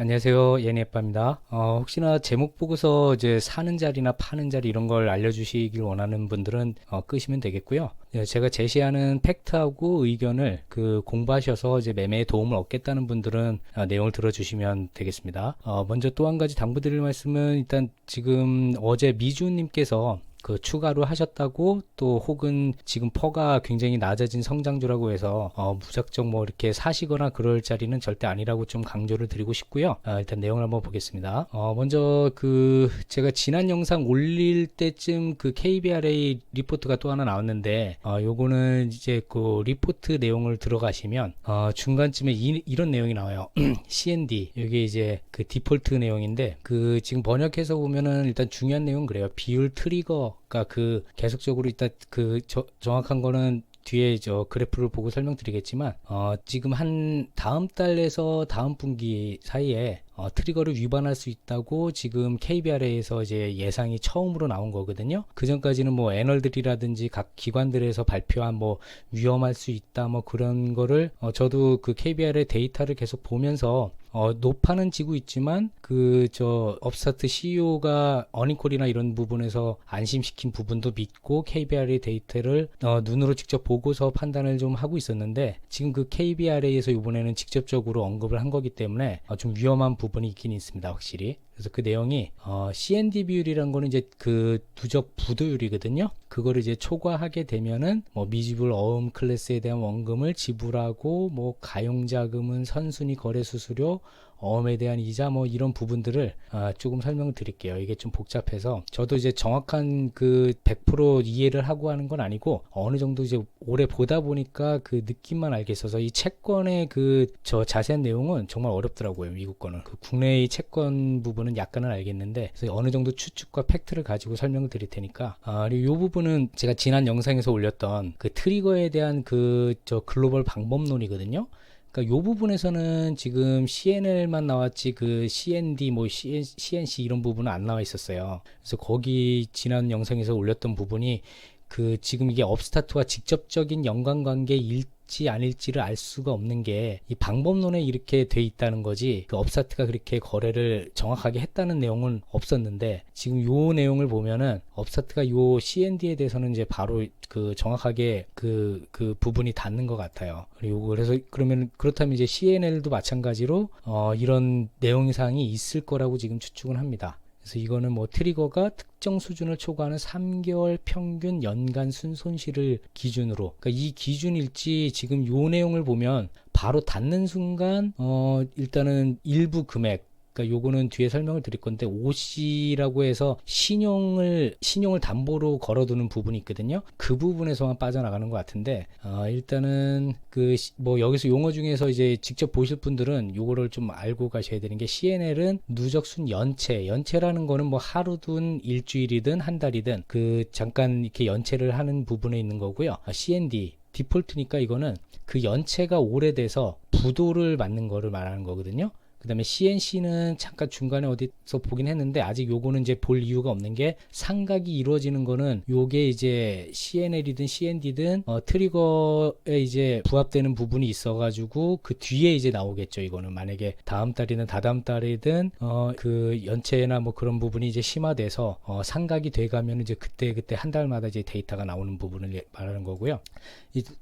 안녕하세요. 예니에빠입니다. 혹시나 제목 보고서 이제 사는 자리나 파는 자리 이런 걸 알려주시길 원하는 분들은 끄시면 되겠고요. 제가 제시하는 팩트하고 의견을 공부하셔서 이제 매매에 도움을 얻겠다는 분들은 내용을 들어주시면 되겠습니다. 먼저 또 한 가지 당부드릴 말씀은 일단 지금 어제 미주님께서 추가로 하셨다고 또 혹은 지금 퍼가 굉장히 낮아진 성장주라고 해서 무작정 뭐 이렇게 사시거나 그럴 자리는 절대 아니라고 좀 강조를 드리고 싶고요. 일단 내용을 한번 보겠습니다. 먼저 제가 지난 영상 올릴 때쯤 KBRA 리포트가 또 하나 나왔는데 요거는 이제 리포트 내용을 들어가시면 중간쯤에 이런 내용이 나와요. CND 여기 이제 디폴트 내용인데 지금 번역해서 보면은 일단 중요한 내용은 그래요. 비율 트리거 그러니까 계속적으로 일단 정확한 거는 뒤에 그래프를 보고 설명드리겠지만 지금 한 다음 달에서 다음 분기 사이에 트리거를 위반할 수 있다고 지금 KBRA에서 이제 예상이 처음으로 나온 거거든요. 그 전까지는 뭐 애널들이라든지 각 기관들에서 발표한 뭐 위험할 수 있다 뭐 그런 거를 저도 KBRA 데이터를 계속 보면서 높아는 지고 있지만 업스타트 CEO가 어닝콜이나 이런 부분에서 안심시킨 부분도 믿고 KBRA 데이터를 눈으로 직접 보고서 판단을 좀 하고 있었는데 지금 KBRA에서 이번에는 직접적으로 언급을 한 거기 때문에 좀 위험한 부분이 있긴 있습니다, 확실히. 그래서 그 내용이 CND 비율이란 거는 이제 누적 부도율이거든요. 그거를 이제 초과하게 되면은 뭐 미지불 어음 클래스에 대한 원금을 지불하고 뭐 가용자금은 선순위 거래 수수료 어음에 대한 이자 뭐 이런 부분들을 조금 설명을 드릴게요. 이게 좀 복잡해서 저도 이제 정확한 100% 이해를 하고 하는 건 아니고 어느 정도 이제 오래 보다 보니까 느낌만 알겠어서 이 채권의 저 자세한 내용은 정말 어렵더라고요. 미국 거는 국내의 채권 부분은 약간은 알겠는데 그래서 어느 정도 추측과 팩트를 가지고 설명을 드릴 테니까 그리고 이 부분은 제가 지난 영상에서 올렸던 트리거에 대한 저 글로벌 방법론이거든요. 그러니까 요 부분에서는 지금 CNL만 나왔지 CND 뭐 CNC 이런 부분은 안 나와 있었어요. 그래서 거기 지난 영상에서 올렸던 부분이 지금 이게 업스타트와 직접적인 연관관계일지 아닐지를 알 수가 없는 게 이 방법론에 이렇게 돼 있다는 거지 업스타트가 그렇게 거래를 정확하게 했다는 내용은 없었는데 지금 요 내용을 보면은 업스타트가 요 CND에 대해서는 이제 바로 정확하게 부분이 닿는 것 같아요. 그래서 그렇다면 이제 CNL도 마찬가지로 이런 내용상이 있을 거라고 지금 추측은 합니다. 그래서 이거는 뭐 트리거가 특정 수준을 초과하는 3개월 평균 연간 순손실을 기준으로 그러니까 이 기준일지 지금 요 내용을 보면 바로 닿는 순간 일단은 일부 금액 그러니까 요거는 뒤에 설명을 드릴 건데 OC라고 해서 신용을 담보로 걸어두는 부분이 있거든요. 그 부분에서만 빠져나가는 것 같은데 일단은 뭐 여기서 용어 중에서 이제 직접 보실 분들은 요거를 좀 알고 가셔야 되는 게 CNL은 누적순 연체라는 거는 뭐 하루든 일주일이든 한 달이든 잠깐 이렇게 연체를 하는 부분에 있는 거고요. CND 디폴트니까 이거는 연체가 오래돼서 부도를 맞는 거를 말하는 거거든요. 그 다음에 CNC는 잠깐 중간에 어디서 보긴 했는데 아직 요거는 이제 볼 이유가 없는 게 상각이 이루어지는 거는 요게 이제 CNL이든 CND든 트리거에 이제 부합되는 부분이 있어가지고 뒤에 이제 나오겠죠. 이거는 만약에 다음 달이든 다다음 달이든 연체나 뭐 그런 부분이 이제 심화돼서 상각이 돼가면 이제 그때 한 달마다 이제 데이터가 나오는 부분을 말하는 거고요.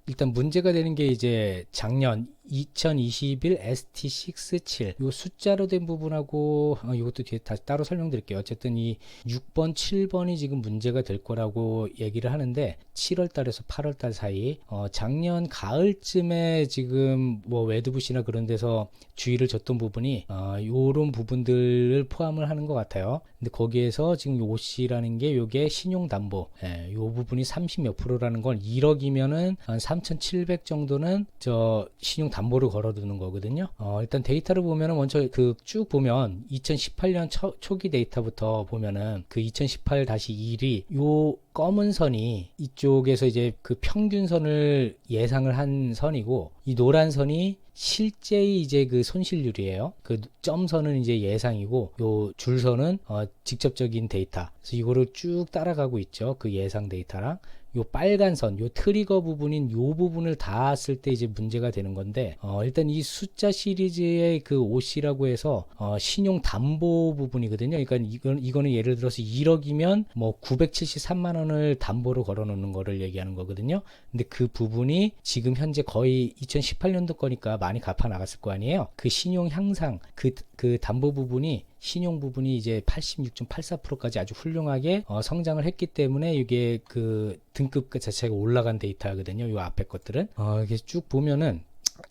일단 문제가 되는 게 이제 작년 2021 ST67 요 숫자로 된 부분하고 이것도 뒤에 다시 따로 설명드릴게요. 어쨌든 이 6번 7번이 지금 문제가 될 거라고 얘기를 하는데 7월 달에서 8월 달 사이 작년 가을쯤에 지금 뭐 웨드부시나 그런 데서 주의를 줬던 부분이 요런 부분들을 포함을 하는 것 같아요. 근데 거기에서 지금 OC라는 게 요게 신용담보 요 부분이 30 몇 프로라는 건 1억이면은 한 3,700 정도는 저 신용담보를 걸어두는 거거든요. 일단 데이터를 보면은 먼저 쭉 보면 2018년 초기 데이터부터 보면은 2018-1이 요 검은 선이 이쪽에서 이제 평균선을 예상을 한 선이고 이 노란 선이 실제의 이제 손실률이에요. 점선은 이제 예상이고 요 줄선은 직접적인 데이터. 그래서 이거를 쭉 따라가고 있죠. 예상 데이터랑 요 빨간 선, 요 트리거 부분인 요 부분을 닿았을 때 이제 문제가 되는 건데, 일단 이 숫자 시리즈의 그 OC라고 해서 신용 담보 부분이거든요. 그러니까 이거는 예를 들어서 1억이면 뭐 973만 원을 담보로 걸어 놓는 거를 얘기하는 거거든요. 근데 그 부분이 지금 현재 거의 2018년도 거니까 많이 갚아 나갔을 거 아니에요. 그 신용 향상, 그 담보 부분이 신용 부분이 이제 86.84%까지 아주 훌륭하게 성장을 했기 때문에 이게 그 등급 자체가 올라간 데이터거든요. 요 앞에 것들은 이게 쭉 보면은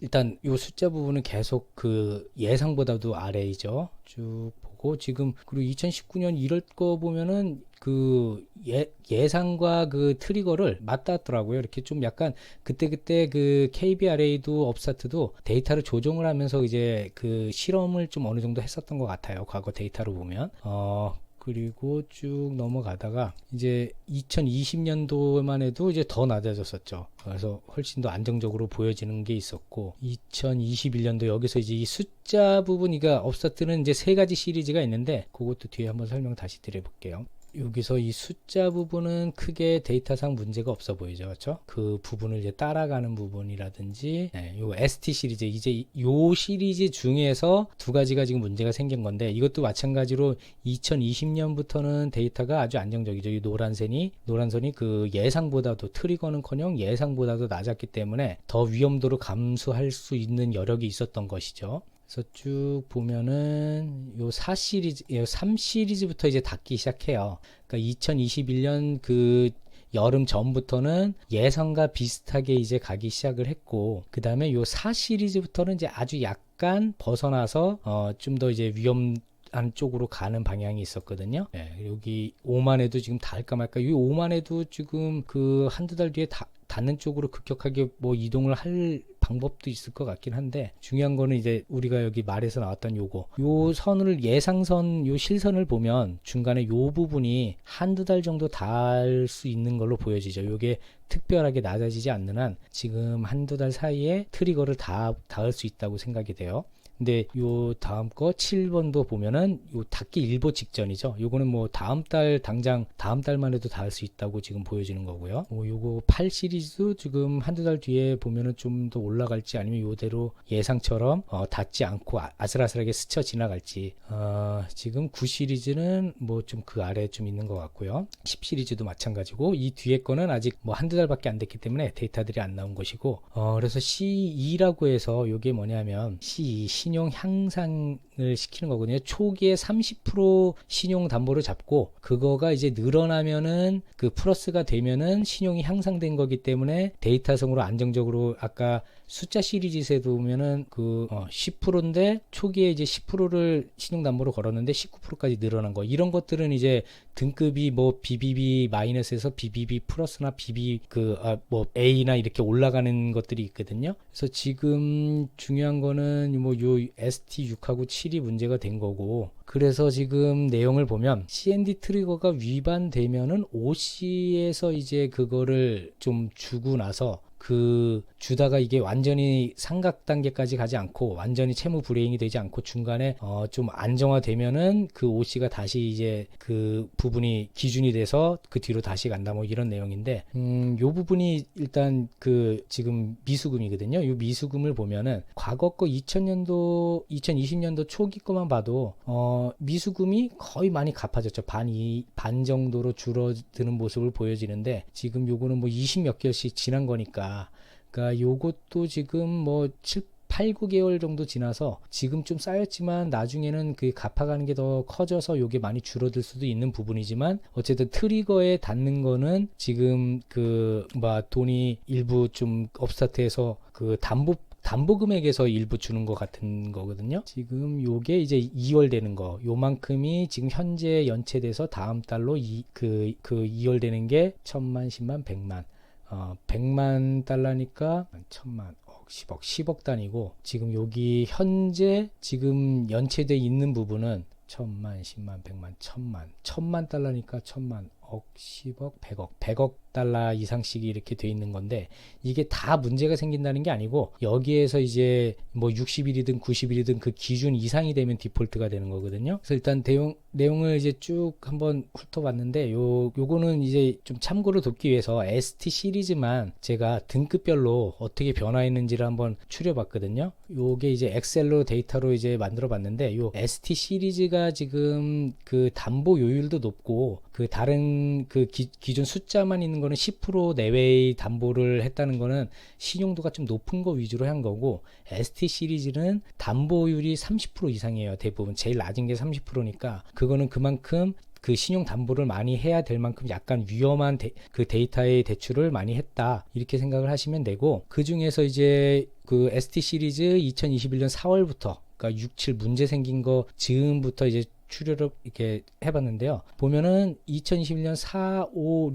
일단 요 숫자 부분은 계속 그 예상보다도 아래이죠. 쭉 보고 지금 그리고 2019년 1월 거 보면은 그 예상과 그 트리거를 맞닿았더라고요. 이렇게 좀 약간 그때 그 KBRA도 업사트도 데이터를 조정을 하면서 이제 그 실험을 좀 어느 정도 했었던 것 같아요. 과거 데이터로 보면. 그리고 쭉 넘어가다가 이제 2020년도만 해도 이제 더 낮아졌었죠. 그래서 훨씬 더 안정적으로 보여지는 게 있었고, 2021년도 여기서 이제 이 숫자 부분이가 업사트는 이제 세 가지 시리즈가 있는데 그것도 뒤에 한번 설명 다시 드려볼게요. 여기서 이 숫자 부분은 크게 데이터상 문제가 없어 보이죠. 그렇죠? 그 부분을 이제 따라가는 부분이라든지 요 ST 시리즈 이제 요 시리즈 중에서 두 가지가 지금 문제가 생긴 건데 이것도 마찬가지로 2020년부터는 데이터가 아주 안정적이죠. 이 노란 선이 그 예상보다도 트리거는커녕 예상보다도 낮았기 때문에 더 위험도를 감수할 수 있는 여력이 있었던 것이죠. 그래서 쭉 보면은 요 3 시리즈부터 이제 닿기 시작해요. 그러니까 2021년 그 여름 전부터는 예상과 비슷하게 이제 가기 시작을 했고, 그 다음에 요 4 시리즈부터는 이제 아주 약간 벗어나서 좀 더 이제 위험한 쪽으로 가는 방향이 있었거든요. 여기 5만 해도 지금 닿을까 말까. 이 5만 해도 지금 그 한두 달 뒤에 닿는 쪽으로 급격하게 뭐 이동을 할 방법도 있을 것 같긴 한데, 중요한 거는 이제 우리가 여기 말에서 나왔던 요 선을 예상선, 요 실선을 보면 중간에 요 부분이 한두 달 정도 닿을 수 있는 걸로 보여지죠. 요게 특별하게 낮아지지 않는 한 지금 한두 달 사이에 트리거를 닿을 수 있다고 생각이 돼요. 근데 요 다음 거 7번도 보면은 요 닿기 일보 직전이죠. 요거는 뭐 당장 다음 달만 해도 닿을 수 있다고 지금 보여지는 거고요. 요거 8 시리즈도 지금 한두 달 뒤에 보면은 좀 더 올라갈지 아니면 요대로 예상처럼 닿지 않고 아슬아슬하게 스쳐 지나갈지. 지금 9 시리즈는 뭐 좀 그 아래에 좀 있는 것 같고요. 10 시리즈도 마찬가지고, 이 뒤에 거는 아직 뭐 한두 달밖에 안 됐기 때문에 데이터들이 안 나온 것이고, 그래서 C2라고 해서 요게 뭐냐면 C2 신용 향상을 시키는 거거든요. 초기에 30% 신용 담보를 잡고 그거가 이제 늘어나면은 그 플러스가 되면은 신용이 향상된 거기 때문에 데이터성으로 안정적으로, 아까 숫자 시리즈에도 보면은 그 10%인데 초기에 이제 10%를 신용 담보로 걸었는데 19%까지 늘어난 거, 이런 것들은 이제 등급이 뭐 BBB 마이너스에서 BBB 플러스나 BB 뭐 A나 이렇게 올라가는 것들이 있거든요. 그래서 지금 중요한 거는 뭐 요 ST6하고 7이 문제가 된 거고, 그래서 지금 내용을 보면 CND 트리거가 위반되면은 OC에서 이제 그거를 좀 주고 나서 그 주다가 이게 완전히 상각 단계까지 가지 않고 완전히 채무 불이행이 되지 않고 중간에 좀 안정화되면은 그 OC가 다시 이제 그 부분이 기준이 돼서 그 뒤로 다시 간다, 뭐 이런 내용인데, 요 부분이 일단 그 지금 미수금이거든요. 요 미수금을 보면은 과거 거 2020년도 초기 거만 봐도 미수금이 거의 많이 갚아졌죠. 반 정도로 줄어드는 모습을 보여지는데, 지금 요거는 뭐 20몇 개월씩 지난 거니까, 그러니까 요것도 지금 뭐 8, 9개월 정도 지나서 지금 좀 쌓였지만 나중에는 그 갚아가는 게 더 커져서 요게 많이 줄어들 수도 있는 부분이지만, 어쨌든 트리거에 닿는 거는 지금 그 뭐 돈이 일부 좀 업스타트에서 그 담보 금액에서 일부 주는 것 같은 거거든요. 지금 요게 이제 2월 되는 거, 요만큼이 지금 현재 연체돼서 다음 달로 2월 되는 게 1000만, 10만, 100만. 100만 달러니까 1000만, 10억 단위고, 지금 여기 현재 지금 연체돼 있는 부분은 1000만, 10만, 100만, 1000만 달러니까 1000만, 억, 10억, 100억 달러 이상씩이 이렇게 돼 있는 건데, 이게 다 문제가 생긴다는 게 아니고, 여기에서 이제 뭐 60일이든 90일이든 그 기준 이상이 되면 디폴트가 되는 거거든요. 그래서 일단 내용을 이제 쭉 한번 훑어봤는데, 요거는 이제 좀 참고로 돕기 위해서 ST 시리즈만 제가 등급별로 어떻게 변화했는지를 한번 추려봤거든요. 요게 이제 엑셀로 데이터로 이제 만들어 봤는데, 요 ST 시리즈가 지금 그 담보 요율도 높고, 그 다른 그 기존 숫자만 있는 거는 10% 내외의 담보를 했다는 거는 신용도가 좀 높은 거 위주로 한 거고, ST 시리즈는 담보율이 30% 이상이에요. 대부분 제일 낮은 게 30%니까 그거는 그만큼 그 신용 담보를 많이 해야 될 만큼 약간 위험한 그 데이터의 대출을 많이 했다, 이렇게 생각을 하시면 되고, 그 중에서 이제 그 ST 시리즈 2021년 4월부터 그러니까 6, 7 문제 생긴 거 즈음부터 이제 추려를 이렇게 해봤는데요. 보면은 2021년 4, 5,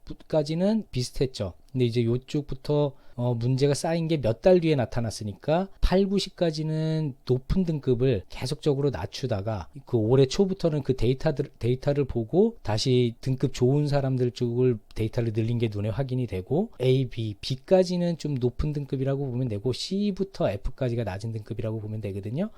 6까지는 비슷했죠. 근데 이제 요쪽부터 문제가 쌓인 게 몇 달 뒤에 나타났으니까 8, 9, 10까지는 높은 등급을 계속적으로 낮추다가 그 올해 초부터는 그 데이터를 보고 다시 등급 좋은 사람들 쪽을 데이터를 늘린 게 눈에 확인이 되고, A, B, B까지는 좀 높은 등급이라고 보면 되고, C부터 F까지가 낮은 등급이라고 보면 되거든요.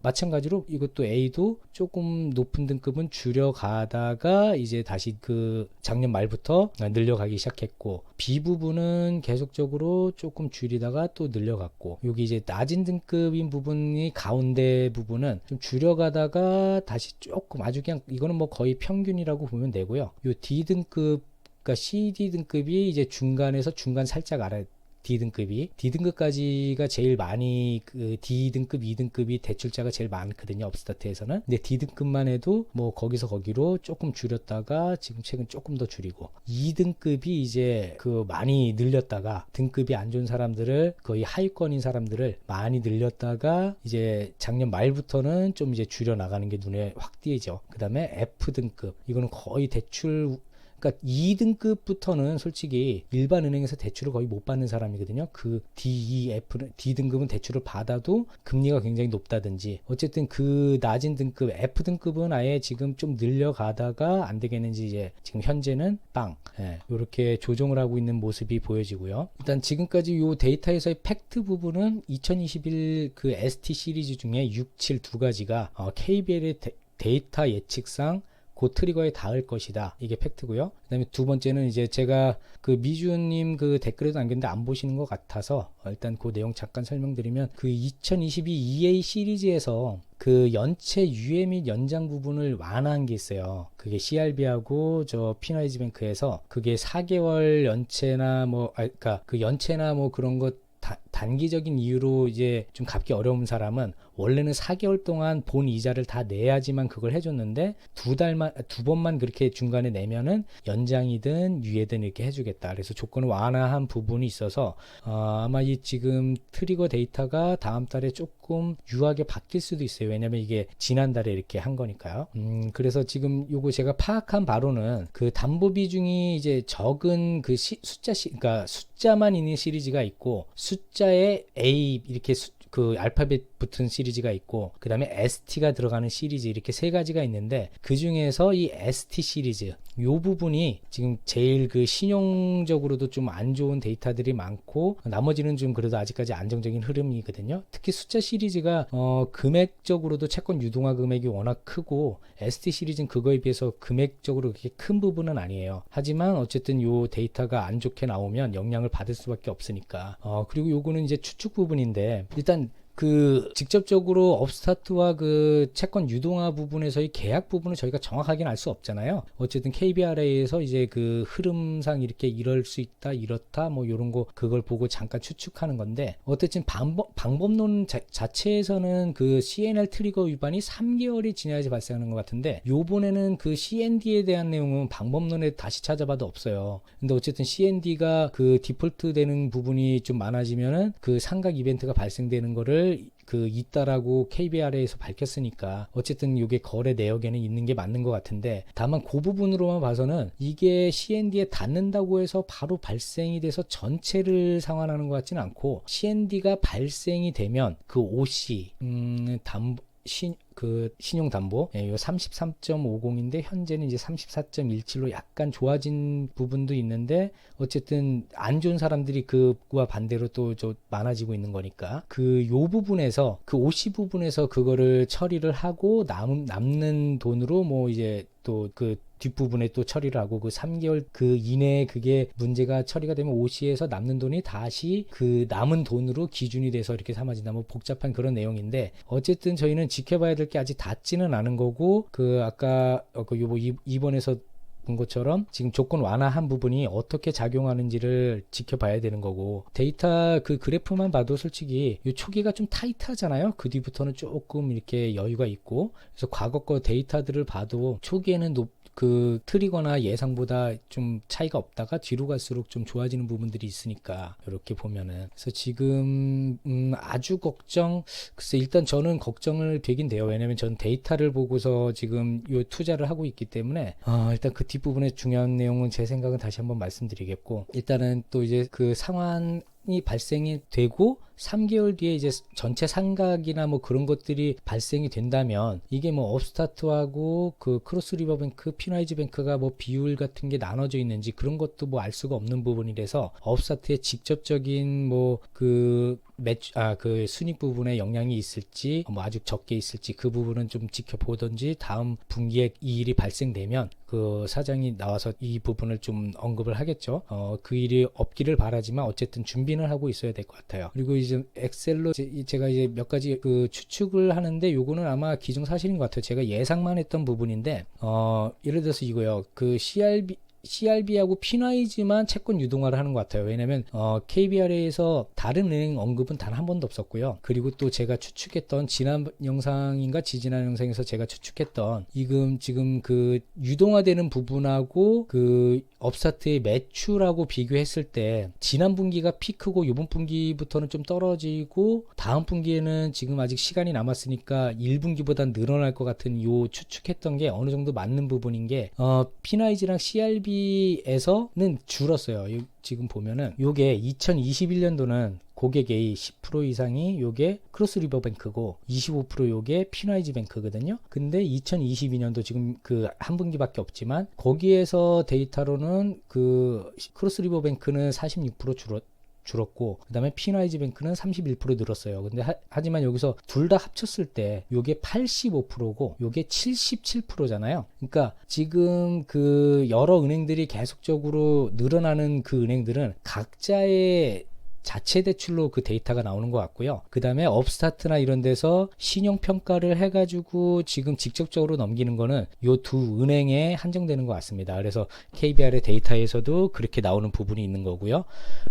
마찬가지로 이것도 A도 조금 높은 등급은 줄여가다가 이제 다시 그 작년 말부터 늘려가기 시작했고, B 부분은 계속적으로 조금 줄이다가 또 늘려갔고, 여기 이제 낮은 등급인 부분이 가운데 부분은 좀 줄여가다가 다시 조금 아주 그냥 이거는 뭐 거의 평균이라고 보면 되고요. 요 D 등급, 그러니까 CD 등급이 이제 중간에서 중간 살짝 아래, D등급까지가 제일 많이, 그 D등급, 2등급이 대출자가 제일 많거든요, 업스타트에서는. 근데 D등급만 해도 뭐 거기서 거기로 조금 줄였다가 지금 최근 조금 더 줄이고, 2등급이 이제 그 많이 늘렸다가 등급이 안 좋은 사람들을, 거의 하위권인 사람들을 많이 늘렸다가 이제 작년 말부터는 좀 이제 줄여 나가는 게 눈에 확 띄죠. 그 다음에 F등급, 이거는 거의 대출, 그러니까 2등급부터는 솔직히 일반 은행에서 대출을 거의 못 받는 사람이거든요. 그 D등급은 대출을 받아도 금리가 굉장히 높다든지, 어쨌든 그 낮은 등급 F등급은 아예 지금 좀 늘려가다가 안 되겠는지 이제 지금 현재는 이렇게 조정을 하고 있는 모습이 보여지고요. 일단 지금까지 이 데이터에서의 팩트 부분은 2021 그 ST 시리즈 중에 6, 7 두 가지가 KBL의 데이터 예측상 그 트리거에 닿을 것이다, 이게 팩트고요. 그 다음에 두 번째는 이제 제가 그 미주님 그 댓글에도 남겼는데 안 보시는 것 같아서 일단 그 내용 잠깐 설명드리면, 그 2022 EA 시리즈에서 그 연체 유예 및 연장 부분을 완화한 게 있어요. 그게 CRB하고 저 피나이즈뱅크에서 그게 4개월 연체나 그러니까 그 연체나 뭐 그런 것 단기적인 이유로 이제 좀 갚기 어려운 사람은 원래는 4개월 동안 본 이자를 다 내야지만 그걸 해줬는데, 두 번만 그렇게 중간에 내면은 연장이든 유예든 이렇게 해주겠다. 그래서 조건을 완화한 부분이 있어서 아마 이 지금 트리거 데이터가 다음 달에 조금 유하게 바뀔 수도 있어요. 왜냐면 이게 지난달에 이렇게 한 거니까요. 그래서 지금 요거 제가 파악한 바로는 그 담보 비중이 이제 적은 그 그러니까 숫자만 있는 시리즈가 있고, 숫자에 A 이렇게 그 알파벳 붙은 시리즈가 있고, 그 다음에 ST가 들어가는 시리즈, 이렇게 세 가지가 있는데, 그 중에서 이 ST 시리즈 요 부분이 지금 제일 그 신용적으로도 좀 안 좋은 데이터들이 많고, 나머지는 좀 그래도 아직까지 안정적인 흐름이거든요. 특히 숫자 시리즈가 금액적으로도 채권 유동화 금액이 워낙 크고, ST 시리즈는 그거에 비해서 금액적으로 그렇게 큰 부분은 아니에요. 하지만 어쨌든 요 데이터가 안 좋게 나오면 영향을 받을 수밖에 없으니까. 그리고 요거는 이제 추측 부분인데, 일단 그 직접적으로 업스타트와 그 채권 유동화 부분에서의 계약 부분을 저희가 정확하게는 알 수 없잖아요. 어쨌든 KBRA에서 이제 그 흐름상 이렇게 이럴 수 있다, 이렇다, 뭐 요런 거 그걸 보고 잠깐 추측하는 건데, 어쨌든 방법론 자체에서는 그 CNL 트리거 위반이 3개월이 지나야지 발생하는 것 같은데, 요번에는 그 CND에 대한 내용은 방법론에 다시 찾아봐도 없어요. 근데 어쨌든 CND가 그 디폴트 되는 부분이 좀 많아지면은 그 상각 이벤트가 발생되는 거를 그 있다라고 KBRA에서 밝혔으니까 어쨌든 이게 거래 내역에는 있는 게 맞는 것 같은데, 다만 그 부분으로만 봐서는 이게 CND에 닿는다고 해서 바로 발생이 돼서 전체를 상환하는 것 같지는 않고, CND가 발생이 되면 그 OC 그 신용담보, 예, 요 33.50인데 현재는 이제 34.17로 약간 좋아진 부분도 있는데 어쨌든 안 좋은 사람들이 그와 반대로 또 많아지고 있는 거니까 요 부분에서 그 OC 부분에서 그거를 처리를 하고 남는 돈으로 뭐 이제 또 그 뒷부분에 또 처리를 하고 그 3개월 그 이내에 그게 문제가 처리가 되면 OC에서 남는 돈이 다시 그 남은 돈으로 기준이 돼서 이렇게 삼아진다. 뭐 복잡한 그런 내용인데 어쨌든 저희는 지켜봐야 될 게 아직 닿지는 않은 거고 그 아까 이번에서 본 것처럼 지금 조건 완화한 부분이 어떻게 작용하는지를 지켜봐야 되는 거고 데이터 그 그래프만 봐도 솔직히 이 초기가 좀 타이트하잖아요. 그 뒤부터는 조금 이렇게 여유가 있고 그래서 과거 거 데이터들을 봐도 초기에는 그 틀이거나 예상보다 좀 차이가 없다가 뒤로 갈수록 좀 좋아지는 부분들이 있으니까 이렇게 보면은 그래서 지금 아주 글쎄 일단 저는 걱정을 되긴 돼요. 왜냐면 전 데이터를 보고서 지금 요 투자를 하고 있기 때문에 일단 그 뒷부분에 중요한 내용은 제 생각은 다시 한번 말씀드리겠고 일단은 또 이제 그 상환이 발생이 되고 3개월 뒤에 이제 전체 상각이나 뭐 그런 것들이 발생이 된다면 이게 뭐 업스타트하고 그 크로스리버뱅크, 피나이즈뱅크가 뭐 비율 같은 게 나눠져 있는지 그런 것도 뭐 알 수가 없는 부분이라서 업스타트의 직접적인 뭐 그 그 순익 부분에 영향이 있을지 뭐 아주 적게 있을지 그 부분은 좀 지켜보던지 다음 분기에 이 일이 발생되면 그 사장이 나와서 이 부분을 좀 언급을 하겠죠. 그 일이 없기를 바라지만 어쨌든 준비는 하고 있어야 될 것 같아요. 그리고 이제 엑셀로 제가 이제 몇 가지 그 추측을 하는데 요거는 아마 기정사실인 것 같아요. 제가 예상만 했던 부분인데 예를 들어서 이거요. 그 CRB하고 피나이즈만 채권 유동화를 하는 것 같아요. 왜냐면 KBRA에서 다른 은행 언급은 단 한 번도 없었고요. 그리고 또 제가 추측했던 지난 영상인가 지지난 영상에서 제가 추측했던 지금 그 유동화되는 부분하고 그 업스타트의 매출하고 비교했을 때 지난 분기가 피크고 이번 분기부터는 좀 떨어지고 다음 분기에는 지금 아직 시간이 남았으니까 1분기보다 늘어날 것 같은 요 추측했던 게 어느 정도 맞는 부분인 게 피나이즈랑 CRB에서는 줄었어요. 지금 보면은 요게 2021년도는 고객의 10% 이상이 요게 크로스리버뱅크고 25% 요게 피나이즈뱅크거든요. 근데 2022년도 지금 그 한 분기밖에 없지만 거기에서 데이터로는 그 크로스리버뱅크는 46% 줄었고 그 다음에 피나이즈뱅크는 31% 늘었어요. 근데 하지만 여기서 둘 다 합쳤을 때 요게 85%고 요게 77%잖아요. 그러니까 지금 그 여러 은행들이 계속적으로 늘어나는 그 은행들은 각자의 자체 대출로 그 데이터가 나오는 것 같고요. 그 다음에 업스타트나 이런 데서 신용평가를 해가지고 지금 직접적으로 넘기는 거는 요 두 은행에 한정되는 것 같습니다. 그래서 KBR의 데이터에서도 그렇게 나오는 부분이 있는 거고요.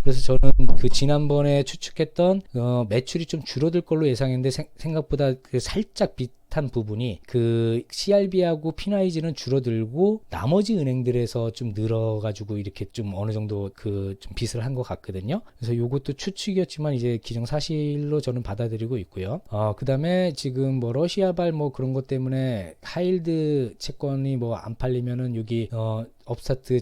그래서 저는 그 지난번에 추측했던 매출이 좀 줄어들 걸로 예상했는데 생각보다 그 살짝 비슷한 부분이 그 CRB하고 피나이즈는 줄어들고 나머지 은행들에서 좀 늘어가지고 이렇게 좀 어느 정도 그 좀 빗을 한 것 같거든요. 그래서 요것도 추측이었지만 이제 기정사실로 저는 받아들이고 있고요. 그 다음에 지금 뭐 러시아발 뭐 그런 것 때문에 하이힐드 채권이 뭐 안 팔리면은 여기 업스타트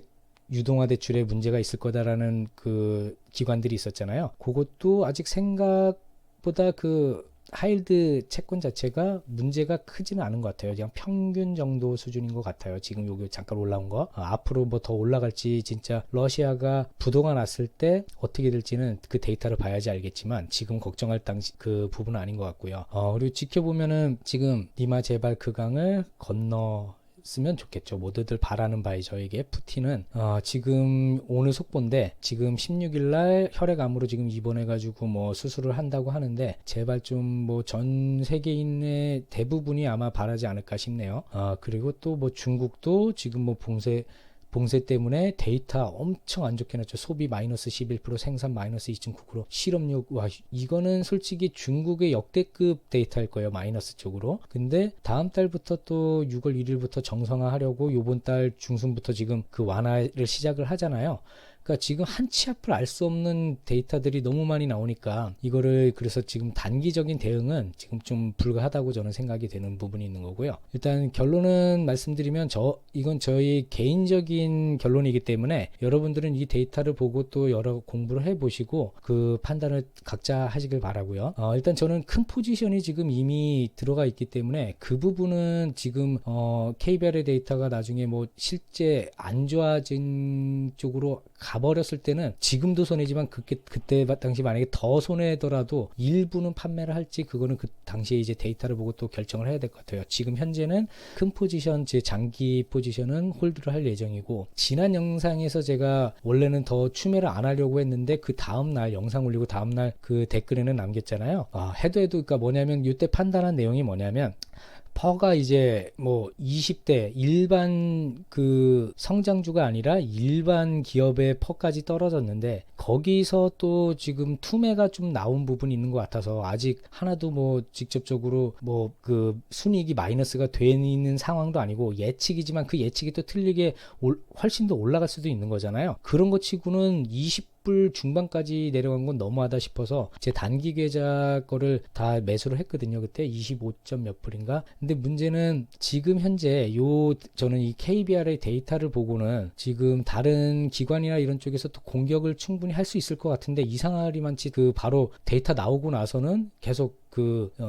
유동화 대출에 문제가 있을 거다라는 그 기관들이 있었잖아요. 그것도 아직 생각보다 그 하이힐드 채권 자체가 문제가 크지는 않은 것 같아요. 그냥 평균 정도 수준인 것 같아요. 지금 여기 잠깐 올라온 거. 앞으로 뭐 더 올라갈지 진짜 러시아가 부도가 났을 때 어떻게 될지는 그 데이터를 봐야지 알겠지만 지금 걱정할 당시 그 부분은 아닌 것 같고요. 그리고 지켜보면은 지금 니마 제발 그 강을 건너 쓰면 좋겠죠. 모두들 바라는 바에 저에게 푸틴은 지금 오늘 속보인데 지금 16일날 혈액암으로 지금 입원해가지고 뭐 수술을 한다고 하는데 제발 좀 뭐 전 세계인의 대부분이 아마 바라지 않을까 싶네요. 그리고 또 뭐 중국도 지금 뭐 봉쇄 때문에 데이터 엄청 안 좋게 났죠. 소비 마이너스 11%, 생산 마이너스 2.9%, 실업률, 이거는 솔직히 중국의 역대급 데이터일 거예요. 마이너스 쪽으로. 근데 다음 달부터 또 6월 1일부터 정상화하려고 요번 달 중순부터 지금 그 완화를 시작을 하잖아요. 그러니까 지금 한 치 앞을 알 수 없는 데이터들이 너무 많이 나오니까 이거를 그래서 지금 단기적인 대응은 지금 좀 불가하다고 저는 생각이 되는 부분이 있는 거고요. 일단 결론은 말씀드리면 이건 저희 개인적인 결론이기 때문에 여러분들은 이 데이터를 보고 또 여러 공부를 해보시고 그 판단을 각자 하시길 바라고요. 일단 저는 큰 포지션이 지금 이미 들어가 있기 때문에 그 부분은 지금 KBR의 데이터가 나중에 뭐 실제 안 좋아진 쪽으로 가버렸을 때는 지금도 손해지만 그때 당시 만약에 더 손해더라도 일부는 판매를 할지 그거는 그 당시에 이제 데이터를 보고 또 결정을 해야 될 것 같아요. 지금 현재는 큰 포지션, 제 장기 포지션은 홀드를 할 예정이고, 지난 영상에서 제가 원래는 더 추매를 안 하려고 했는데 그 다음날 영상 올리고 다음날 그 댓글에는 남겼잖아요. 해도 그러니까 뭐냐면 이때 판단한 내용이 뭐냐면 퍼가 이제 뭐 20대 일반 그 성장주가 아니라 일반 기업의 퍼까지 떨어졌는데 거기서 또 지금 투매가 좀 나온 부분이 있는 것 같아서 아직 하나도 뭐 직접적으로 뭐 그 순이익이 마이너스가 돼 있는 상황도 아니고 예측이지만 그 예측이 또 틀리게 훨씬 더 올라갈 수도 있는 거잖아요. 그런 거 치고는 20불 중반까지 내려간 건 너무하다 싶어서 제 단기 계좌 거를 다 매수를 했거든요. 그때 25점 몇 불인가. 근데 문제는 지금 현재 저는 이 KBR의 데이터를 보고는 지금 다른 기관이나 이런 쪽에서 또 공격을 충분히 할 수 있을 것 같은데 이상하리만치 그 바로 데이터 나오고 나서는 계속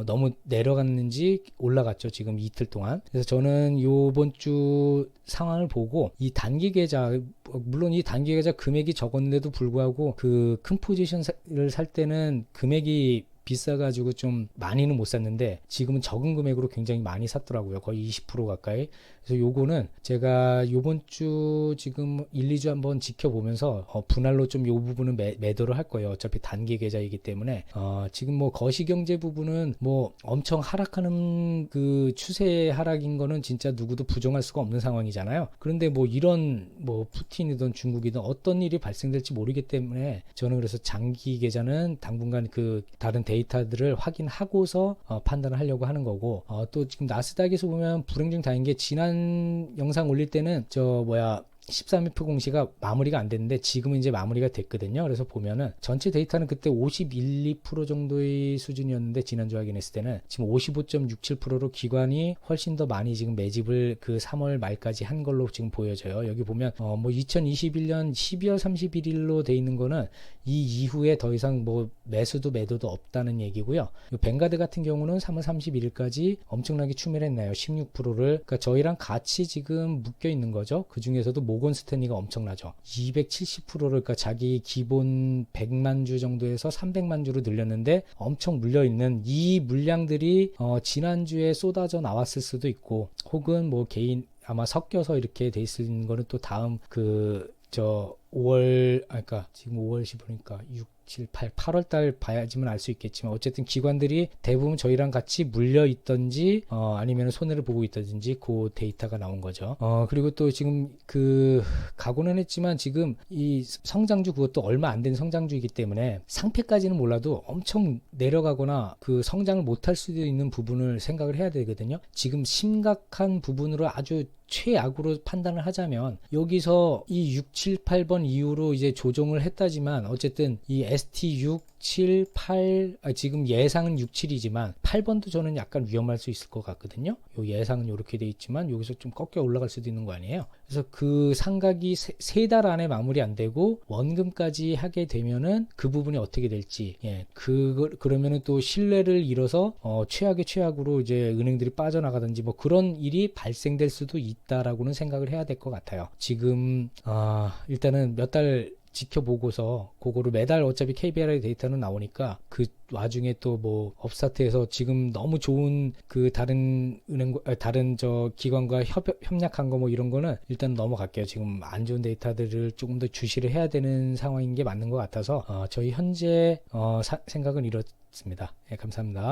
너무 내려갔는지 올라갔죠. 지금 이틀 동안. 그래서 저는 요번 주 상황을 보고 이 단기 계좌, 물론 이 단기 계좌 금액이 적었는데도 불구하고 그 큰 포지션을 살 때는 금액이 비싸가지고 좀 많이는 못 샀는데 지금은 적은 금액으로 굉장히 많이 샀더라고요. 거의 20% 가까이. 그래서 요거는 제가 요번 주 지금 1, 2주 한번 지켜보면서 분할로 좀 요 부분은 매도를 할 거예요. 어차피 단기 계좌이기 때문에 지금 뭐 거시경제 부분은 뭐 엄청 하락하는 그 추세 하락인 거는 진짜 누구도 부정할 수가 없는 상황이잖아요. 그런데 뭐 이런 뭐 푸틴이든 중국이든 어떤 일이 발생될지 모르기 때문에 저는 그래서 장기 계좌는 당분간 그 다른 데이터들을 확인하고서 판단을 하려고 하는 거고, 또 지금 나스닥에서 보면 불행 중 다행인 게 지난 영상 올릴 때는 13일프 공시가 마무리가 안 됐는데 지금은 이제 마무리가 됐거든요. 그래서 보면은 전체 데이터는 그때 51, 2% 정도의 수준이었는데 지난주 확인했을 때는 지금 55.67%로 기관이 훨씬 더 많이 지금 매집을 그 3월 말까지 한 걸로 지금 보여져요. 여기 보면 뭐 2021년 12월 31일로 돼 있는 거는 이 이후에 더 이상 뭐 매수도 매도도 없다는 얘기고요. 뱅가드 같은 경우는 3월 31일까지 엄청나게 추매를 했나요? 16%를. 그러니까 저희랑 같이 지금 묶여 있는 거죠. 그 중에서도 모건 스탠리가 엄청나죠. 270%를 그러니까 자기 기본 100만 주 정도에서 300만 주로 늘렸는데 엄청 물려있는 이 물량들이 지난주에 쏟아져 나왔을 수도 있고, 혹은 뭐 개인 아마 섞여서 이렇게 돼 있는 거는 또 다음 5월, 그러니까 지금 5월 15일이니까 6, 7, 8월 달 봐야지만 알 수 있겠지만 어쨌든 기관들이 대부분 저희랑 같이 물려 있던지 아니면 손해를 보고 있다든지 그 데이터가 나온 거죠. 그리고 또 지금 각오는 했지만 지금 이 성장주 그것도 얼마 안 된 성장주이기 때문에 상패까지는 몰라도 엄청 내려가거나 그 성장을 못할 수도 있는 부분을 생각을 해야 되거든요. 지금 심각한 부분으로 아주 최악으로 판단을 하자면 여기서 이 6, 7, 8번 이후로 이제 조정을 했다지만 어쨌든 이 ST6, 7, 8 지금 예상은 6, 7이지만 8번도 저는 약간 위험할 수 있을 것 같거든요. 요 예상은 이렇게 돼 있지만 여기서 좀 꺾여 올라갈 수도 있는 거 아니에요. 그래서 그 상각이 3달 안에 마무리 안 되고 원금까지 하게 되면은 그 부분이 어떻게 될지, 그러면은 또 신뢰를 잃어서 최악의 최악으로 이제 은행들이 빠져나가든지 뭐 그런 일이 발생될 수도 있다라고는 생각을 해야 될 것 같아요. 지금 일단은 몇 달 지켜보고서 그거를 매달 어차피 KBR의 데이터는 나오니까 그 와중에 또 뭐 업스타트에서 지금 너무 좋은 그 다른 다른 기관과 협약한 거 뭐 이런 거는 일단 넘어갈게요. 지금 안 좋은 데이터들을 조금 더 주시를 해야 되는 상황인 게 맞는 것 같아서 저희 현재 생각은 이렇습니다. 감사합니다.